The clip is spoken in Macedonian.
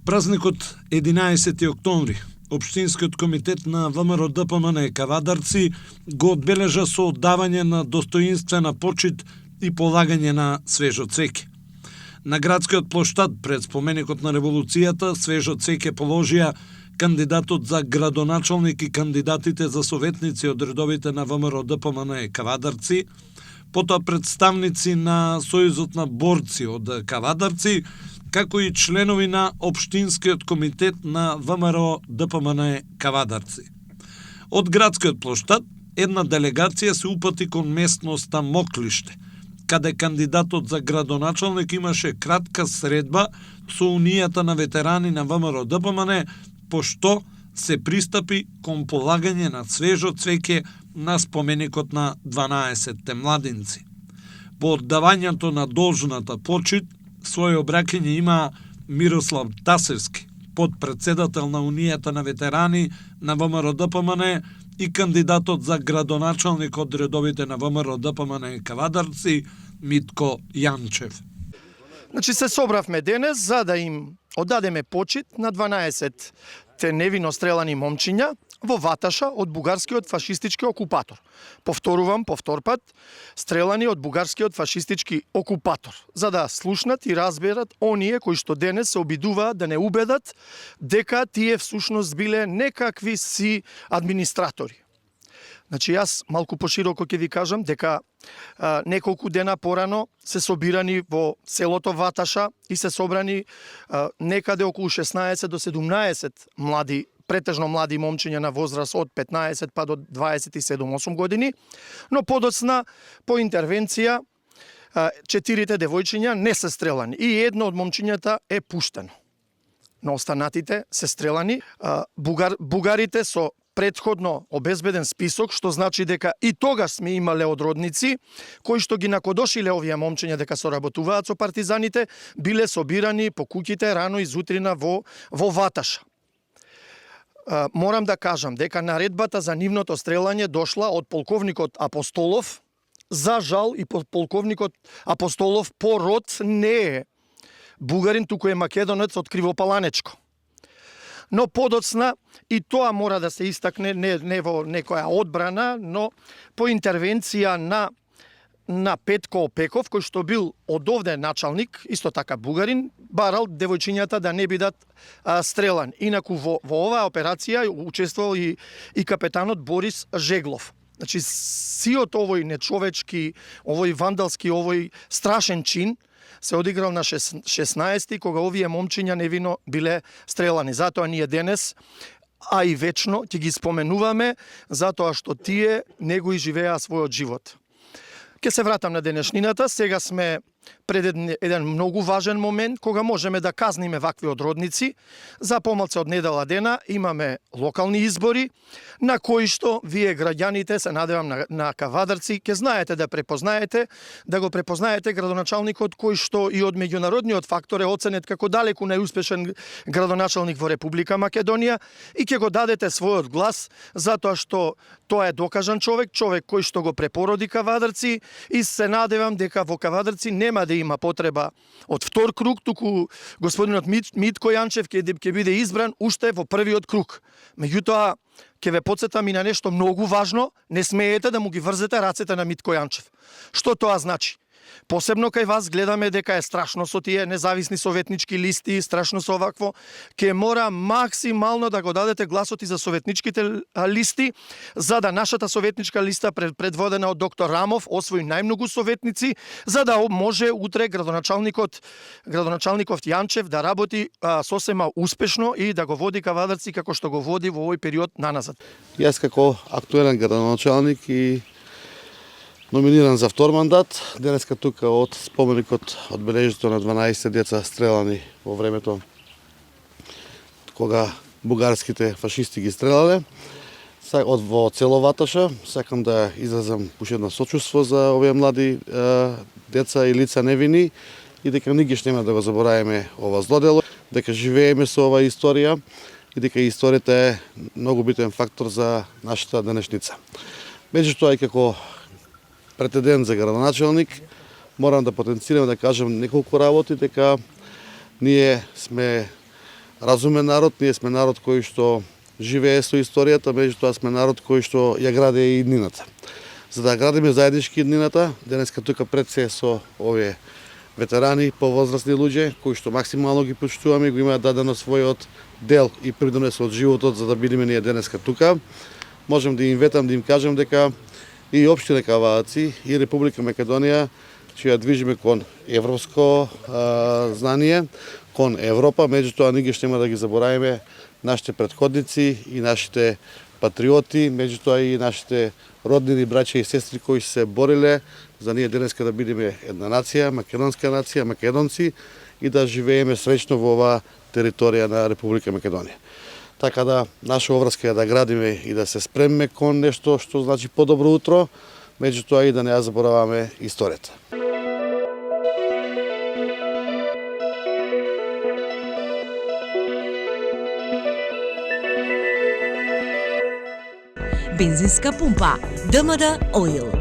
Празникот 11 октомври, Општинскиот комитет на ВМРО ДПМН Кавадарци го одбележа со оддавање на достоинствена почит и полагање на свежо цвеќе. На градскиот плоштад пред споменикот на револуцијата свежо цвеќе положија кандидатот за градоначалник и кандидатите за советници од редовите на ВМРО ДПМН Кавадарци, потоа представници на Сојузот на борци од Кавадарци, како и членови на Општинскиот комитет на ВМРО ДПМН Кавадарци. Од градскиот плоштад една делегација се упати кон местноста Моклиште, каде кандидатот за градоначалник имаше кратка средба со Унијата на ветерани на ВМРО ДПМН, пошто се пристапи кон полагање на свежо цвеќе на споменикот на 12 младинци. По оддавањето на должната почит, своје обраќање има Мирослав Тасевски, подпредседател на Унијата на ветерани на ВМРО ДПМН и кандидатот за градоначалник од редовите на ВМРО ДПМН Кавадарци Митко Јанчев. Значи се собравме денес за да им оддадеме почит на 12 невино стрелани момчиња во Ваташа од бугарскиот фашистички окупатор. Повторувам, повторпат, стрелани од бугарскиот фашистички окупатор, за да слушнат и разберат оние кои што денес се обидуваат да не убедат дека тие всушност биле некакви си администратори. Значи јас малку пошироко ќе ви кажам дека неколку дена порано се собирани во селото Ваташа и се собрани некаде околу 16 до 17 млади, претежно млади момчиња на возраст од 15 па до 27-8 години, но подоцна по интервенција 4 девојчиња не се стрелани и едно од момчињата е пуштено. Но останатите се стрелани. Бугарите со претходно обезбеден список, што значи дека и тогаш сме имале одродници кои што ги накодошиле овие момчиња дека соработуваат со партизаните, биле собирани по куќите рано изутрина во Ваташа. Морам да кажам дека наредбата за нивното стрелање дошла од полковникот Апостолов. За жал и полковникот Апостолов по род не е бугарин, туку е македонец од Кривопаланечко. Но подоцна и тоа мора да се истакне не во некоја одбрана, но по интервенција на Петко Опеков, кој што бил од овде началник, исто така бугарин, барал девојчињата да не бидат стрелани. Инаку во оваа операција учествувал и капетанот Борис Жеглов. Значи, сиот овој нечовечки, овој вандалски, овој страшен чин се одиграл на 16-ти, кога овие момчиња невино биле стрелани. Затоа ние денес, а и вечно, ќе ги споменуваме, затоа што тие не го изживеа својот живот. Ке се вратам на денешнината. Сега сме пред еден многу важен момент, кога можеме да казниме вакви одродници. За помалку од недела дена имаме локални избори, на кои што вие граѓаните, се надевам на Кавадарци, ќе знаете да го препознаете градоначалникот кој што и од меѓународниот фактор е оценет како далеку најуспешен градоначалник во Република Македонија и ќе го дадете својот глас, затоа што тоа е докажан човек кој што го препороди Кавадарци и се надевам дека во Кавадарци нема да има потреба од втор круг, туку господинот Митко Јанчев ќе биде избран уште во првиот круг. Меѓутоа, ќе ве потсетам и на нешто многу важно, не смеете да му ги врзете рацете на Митко Јанчев. Што тоа значи? Посебно кај вас гледаме дека е страшно со тие независни советнички листи, страшно со овакво. Ке мора максимално да го дадете гласот и за советничките листи, за да нашата советничка листа предводена од доктор Рамов освои најмногу советници, за да може утре градоначалникот Јанчев да работи сосема успешно и да го води Кавадарци како што го води во овој период наназад. Јас како актуелен градоначалник и номиниран за втор мандат, денеска тука од споменикот одбележито на 12 деца стрелани во времето кога бугарските фашисти ги стрелале во цело Ваташа. Сакам да изразам уште едно сочувство за овие млади деца и лица невини и дека нигаш нема да го заборавиме ова злодело, дека живееме со оваа историја и дека историјата е многу битен фактор за нашата денешница. Меѓутоа, и како претендент за градоначелник, морам да потенцирам да кажам неколку работи, дека ние сме разумен народ, ние сме народ кој што живее со историјата, меѓутоа сме народ кој што ја гради и иднината. За да градиме заеднички иднината, денеска тука пред се со овие ветерани, повозрастни луѓе, кои што максимално ги почитуваме и го имаат дадено својот дел и придонес од животот за да бидеме ние денеска тука. Можам да им ветам, да им кажам дека и општина Кавадарци и Република Македонија ќе ја движиме кон европско знание, кон Европа, меѓутоа ние ќе да ги заборавиме нашите претходници и нашите патриоти, меѓутоа и нашите роднини, браќа и сестри кои се бориле за ние денеска да бидеме една нација, македонска нација, македонци и да живееме среќно во оваа територија на Република Македонија. Така да наша обврска е да градиме и да се спремме кон нешто што значи подобро утро, меѓутоа и да не ја забораваме историјата. Бензинска пумпа ДМД Оил.